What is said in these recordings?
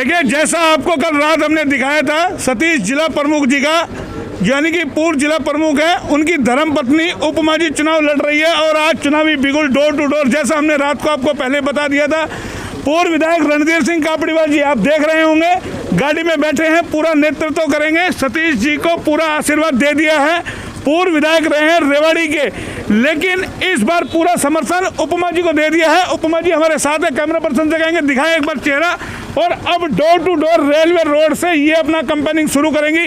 देखिए, जैसा आपको कल रात हमने दिखाया था, सतीश जिला प्रमुख जी का, यानी कि पूर्व जिला प्रमुख है, उनकी धर्मपत्नी उपमाजी चुनाव लड़ रही है और आज चुनावी बिगुल डोर टू डोर, जैसा हमने रात को आपको पहले बता दिया था। पूर्व विधायक रणधीर सिंह कापड़ीवाल जी आप देख रहे होंगे, गाड़ी में बैठे हैं, पूरा नेतृत्व करेंगे। सतीश जी को पूरा आशीर्वाद दे दिया है, पूर्व विधायक रहे हैं रेवाड़ी के, लेकिन इस बार पूरा समर्थन उपमा जी को दे दिया है। उपमा जी हमारे साथ है, कैमरा पर्सन से कहेंगे दिखाएं एक बार चेहरा। और अब door to door railway road से ये अपना कैंपेनिंग शुरू करेंगी,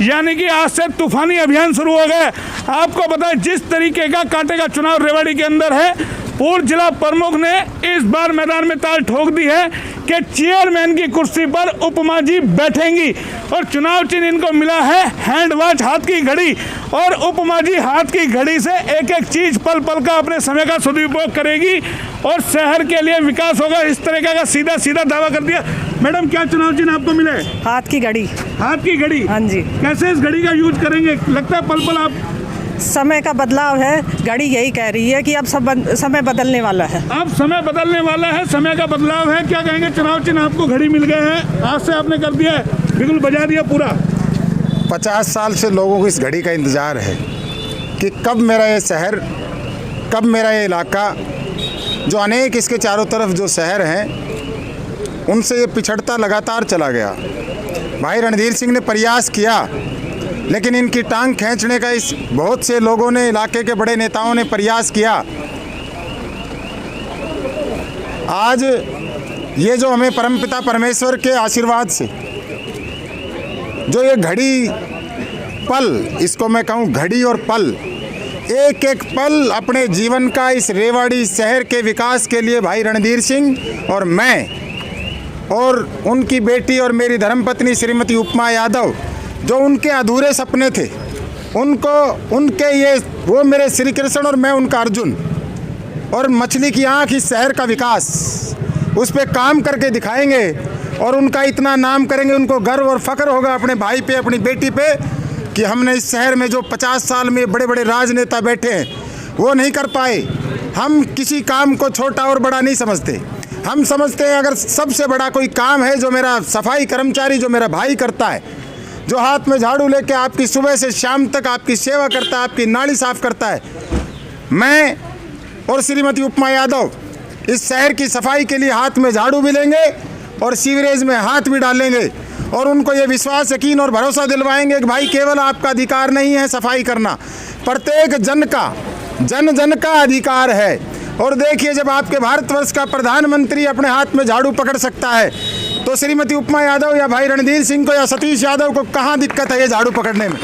यानी कि आज से तूफानी अभियान शुरू हो गया। आपको पता है जिस तरीके का कांटे का चुनाव रेवाड़ी के अंदर है, पूर्व जिला प्रमुख ने इस बार मैदान में ताल ठोक दी है कि चेयरमैन की कुर्सी पर उपमा जी बैठेंगी और चुनाव चिन्ह इनको मिला है हैंड वॉच, हाथ की घड़ी। और उपमा जी हाथ की घड़ी से एक एक चीज पल पल का अपने समय का सदुपयोग करेगी और शहर के लिए विकास होगा, इस तरीके का सीधा सीधा दावा कर दिया। मैडम, क्या चुनाव चिन्ह आपको मिले? हाथ की घड़ी। हाथ की घड़ी? हाँ जी। कैसे इस घड़ी का यूज करेंगे? लगता है पल पल आप समय का बदलाव है, घड़ी यही कह रही है कि अब समय बदलने वाला है। अब समय बदलने वाला है, समय का बदलाव है। क्या कहेंगे, चुनाव चिन्ह आपको घड़ी मिल गए हैं, आज से आपने कर दिया है, बिल्कुल बजा दिया पूरा। 50 साल से लोगों को इस घड़ी का इंतज़ार है कि कब मेरा ये शहर, कब मेरा ये इलाका, जो अनेक इसके चारों तरफ जो शहर हैं उनसे ये पिछड़ता लगातार चला गया। भाई रणधीर सिंह ने प्रयास किया, लेकिन इनकी टांग खींचने का इस बहुत से लोगों ने, इलाके के बड़े नेताओं ने प्रयास किया। आज ये जो हमें परमपिता परमेश्वर के आशीर्वाद से जो ये घड़ी पल, इसको मैं कहूँ घड़ी और पल, एक एक पल अपने जीवन का इस रेवाड़ी शहर के विकास के लिए भाई रणधीर सिंह और मैं और उनकी बेटी और मेरी धर्मपत्नी श्रीमती उपमा यादव, जो उनके अधूरे सपने थे, उनके ये, वो मेरे श्री कृष्ण और मैं उनका अर्जुन, और मछली की आँख इस शहर का विकास, उस पर काम करके दिखाएंगे और उनका इतना नाम करेंगे, उनको गर्व और फख्र होगा अपने भाई पे, अपनी बेटी पे, कि हमने इस शहर में जो 50 साल में बड़े बड़े राजनेता बैठे हैं वो नहीं कर पाए। हम किसी काम को छोटा और बड़ा नहीं समझते, हम समझते हैं अगर सबसे बड़ा कोई काम है जो मेरा सफाई कर्मचारी, जो मेरा भाई करता है, जो हाथ में झाड़ू लेके आपकी सुबह से शाम तक आपकी सेवा करता है, आपकी नाली साफ करता है, मैं और श्रीमती उपमा यादव इस शहर की सफाई के लिए हाथ में झाड़ू भी लेंगे और सीवरेज में हाथ भी डालेंगे और उनको ये विश्वास, यकीन और भरोसा दिलवाएंगे कि भाई केवल आपका अधिकार नहीं है सफाई करना, प्रत्येक जन का, जन जन का अधिकार है। और देखिए, जब आपके भारतवर्ष का प्रधानमंत्री अपने हाथ में झाड़ू पकड़ सकता है तो श्रीमती उपमा यादव या भाई रणधीर सिंह को या सतीश यादव को कहाँ दिक्कत है ये झाड़ू पकड़ने में?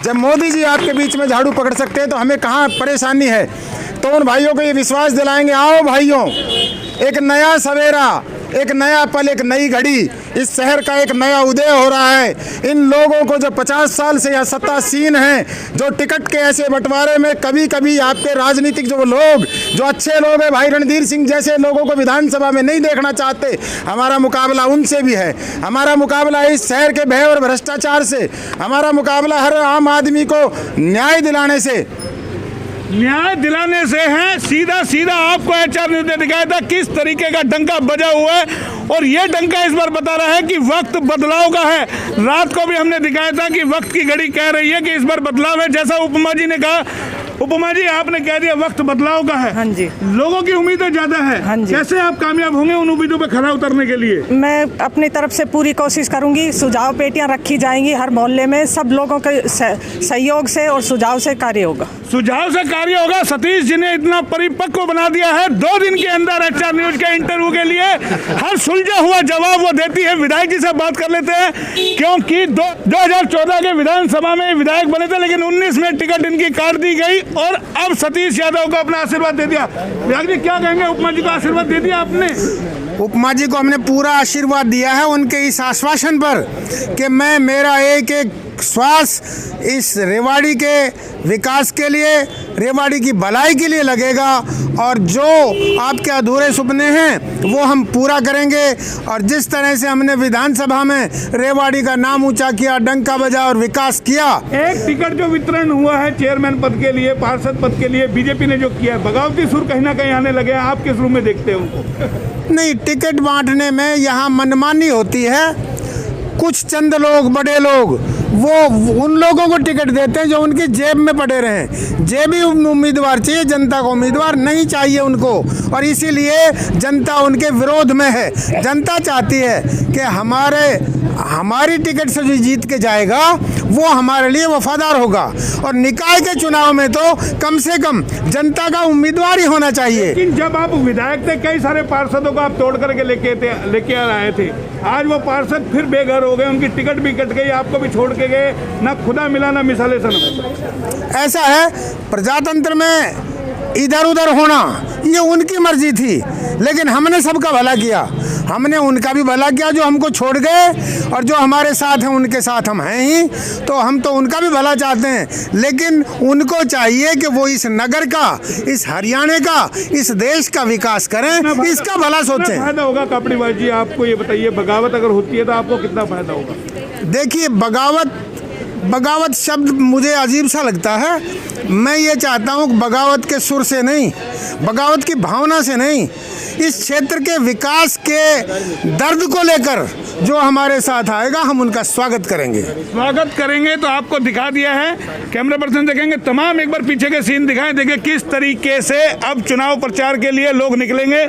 जब मोदी जी आपके बीच में झाड़ू पकड़ सकते हैं तो हमें कहाँ परेशानी है? तो उन भाइयों को ये विश्वास दिलाएंगे, आओ भाइयों, एक नया सवेरा, एक नया पल, एक नई घड़ी, इस शहर का एक नया उदय हो रहा है। इन लोगों को जो 50 साल से या सत्तासीन हैं, जो टिकट के ऐसे बंटवारे में कभी कभी आपके राजनीतिक जो लोग, जो अच्छे लोग हैं, भाई रणधीर सिंह जैसे लोगों को विधानसभा में नहीं देखना चाहते, हमारा मुकाबला उनसे भी है। हमारा मुकाबला इस शहर के भय और भ्रष्टाचार से, हमारा मुकाबला हर आम आदमी को न्याय दिलाने से है। सीधा सीधा आपको एचआर न्यूज़ ने दिखाया था किस तरीके का डंका बजा हुआ है और ये डंका इस बार बता रहा है कि वक्त बदलाव का है। रात को भी हमने दिखाया था कि वक्त की घड़ी कह रही है कि इस बार बदलाव है, जैसा उपमा जी ने कहा। उपमा जी, आपने कह दिया वक्त बदलाव का है। हाँ जी। लोगों की उम्मीदें ज्यादा है। हाँ जी। कैसे आप कामयाब होंगे उन उम्मीदों पे खरा उतरने के लिए? मैं अपनी तरफ से पूरी कोशिश करूंगी, सुझाव पेटियां रखी जाएंगी हर मोहल्ले में, सब लोगों के सहयोग से और सुझाव से कार्य होगा। सुझाव से कार्य होगा। सतीश जी ने इतना परिपक्व बना दिया है, 2 दिन के अंदर एचआर न्यूज के इंटरव्यू के लिए हर सुलझा हुआ जवाब वो देती है। विधायक जी से बात कर लेते हैं, क्योंकि 2014 के विधानसभा में विधायक बने थे, लेकिन 19 में टिकट इनकी काट दी गई और अब सतीश यादव को अपना आशीर्वाद दे दिया। विधायक जी क्या कहेंगे, उपमा जी को आशीर्वाद दे दिया आपने? उपमा जी को हमने पूरा आशीर्वाद दिया है उनके इस आश्वासन पर कि मैं, मेरा एक एक श्वास इस रेवाड़ी के विकास के लिए, रेवाड़ी की भलाई के लिए लगेगा और जो आपके अधूरे सपने हैं वो हम पूरा करेंगे। और जिस तरह से हमने विधानसभा में रेवाड़ी का नाम ऊंचा किया, डंका बजा और विकास किया। एक टिकट जो वितरण हुआ है चेयरमैन पद के लिए, पार्षद पद के लिए बीजेपी ने जो किया है, बगावती सुर कहीं ना कहीं आने लगे हैं। आप किस रूप में देखते हैं उनको? नहीं, टिकट बांटने में यहाँ मनमानी होती है। कुछ चंद लोग, बड़े लोग, वो उन लोगों को टिकट देते हैं जो उनकी जेब में पड़े रहें। जेबी उम्मीदवार चाहिए, जनता को उम्मीदवार नहीं चाहिए उनको, और इसीलिए जनता उनके विरोध में है। जनता चाहती है कि हमारी टिकट से जो जीत के जाएगा वो हमारे लिए वफादार होगा, और निकाय के चुनाव में तो कम से कम जनता का उम्मीदवार ही होना चाहिए। लेकिन जब आप विधायक थे, कई सारे पार्षदों को आप तोड़ करके लेके आ रहे थे, आज वो पार्षद फिर बेघर हो गए, उनकी टिकट भी कट गई, आपको भी छोड़ के गए, ना खुदा मिला ना मिसाले सनम। ऐसा है, प्रजातंत्र में इधर उधर होना ये उनकी मर्जी थी, लेकिन हमने सबका भला किया। हमने उनका भी भला किया जो हमको छोड़ गए, और जो हमारे साथ हैं उनके साथ हम हैं ही, तो हम तो उनका भी भला चाहते हैं। लेकिन उनको चाहिए कि वो इस नगर का, इस हरियाणा का, इस देश का विकास करें, इसका भला सोचें। फायदा होगा कापड़ीबाजी, आपको ये बताइए, बगावत अगर होती है तो आपको कितना फायदा होगा? देखिए, बगावत शब्द मुझे अजीब सा लगता है। मैं ये चाहता हूँ बगावत के सुर से नहीं, बगावत की भावना से नहीं, इस क्षेत्र के विकास के दर्द को लेकर जो हमारे साथ आएगा हम उनका स्वागत करेंगे। स्वागत करेंगे तो आपको दिखा दिया है, कैमरा पर्सन देखेंगे तमाम, एक बार पीछे के सीन दिखाएं। देखिए किस तरीके से अब चुनाव प्रचार के लिए लोग निकलेंगे,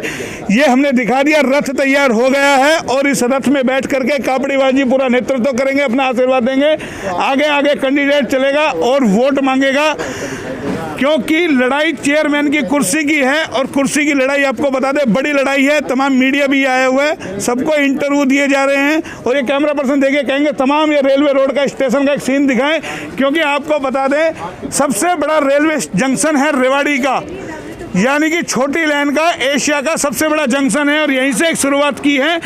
ये हमने दिखा दिया। रथ तैयार हो गया है और इस रथ में बैठ करके कापड़ीबाजी पूरा नेतृत्व करेंगे, अपना आशीर्वाद देंगे। आगे आगे कैंडिडेट चलेगा और वोट मांगेगा, क्योंकि लड़ाई चेयरमैन की कुर्सी की है, और कुर्सी की लड़ाई आपको बता दें बड़ी लड़ाई है। तमाम मीडिया भी आए हुए हैं, सबको इंटरव्यू दिए जा रहे हैं, और ये कैमरा पर्सन देखिए कहेंगे तमाम ये रेलवे रोड का स्टेशन का एक सीन दिखाएं, क्योंकि आपको बता दें सबसे बड़ा रेलवे जंक्शन है रेवाड़ी का, यानी कि छोटी लाइन का एशिया का सबसे बड़ा जंक्शन है, और यहीं से एक शुरुआत की है,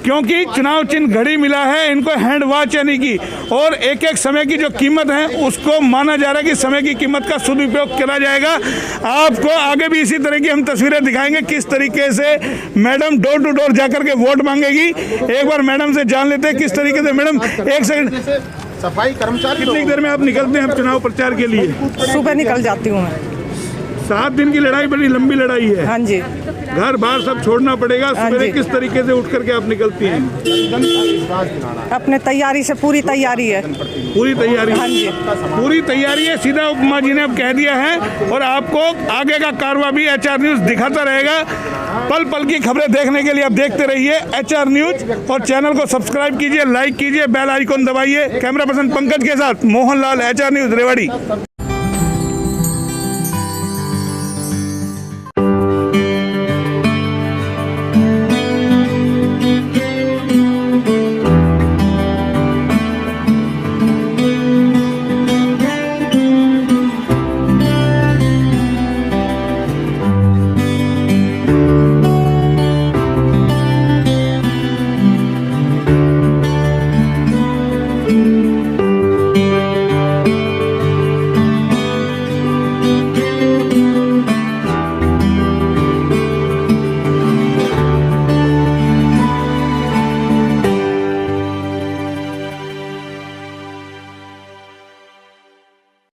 क्योंकि चुनाव चिन्ह घड़ी मिला है इनको, हैंड वॉच यानी कि, और एक एक समय की जो कीमत है उसको माना जा रहा है कि समय की कीमत का सदुपयोग करा जाएगा। आपको आगे भी इसी तरह की हम तस्वीरें दिखाएंगे, किस तरीके से मैडम डोर टू डोर जाकर के वोट मांगेगी। एक बार मैडम से जान लेते हैं किस तरीके से। मैडम एक सेकंड, सफाई कर्मचारी कितनी देर में आप निकलते हैं चुनाव प्रचार के लिए? सुबह निकल जाती हूँ मैं। 7 दिन की लड़ाई बड़ी लंबी लड़ाई है। हाँ जी, घर बाहर सब छोड़ना पड़ेगा। सवेरे किस तरीके से उठ करके आप निकलती हैं? अपने तैयारी से पूरी तैयारी है। पूरी तैयारी? हाँ जी, पूरी तैयारी है, सीधा उपमा जी ने अब कह दिया है, और आपको आगे का कारवा भी HR न्यूज़ दिखाता रहेगा। पल पल की खबरें देखने के लिए आप देखते रहिए HR न्यूज़, और चैनल को सब्सक्राइब कीजिए, लाइक कीजिए, बेल आइकन दबाइए। कैमरा पर्सन पंकज के साथ मोहन लाल, HR न्यूज़ रेवाड़ी।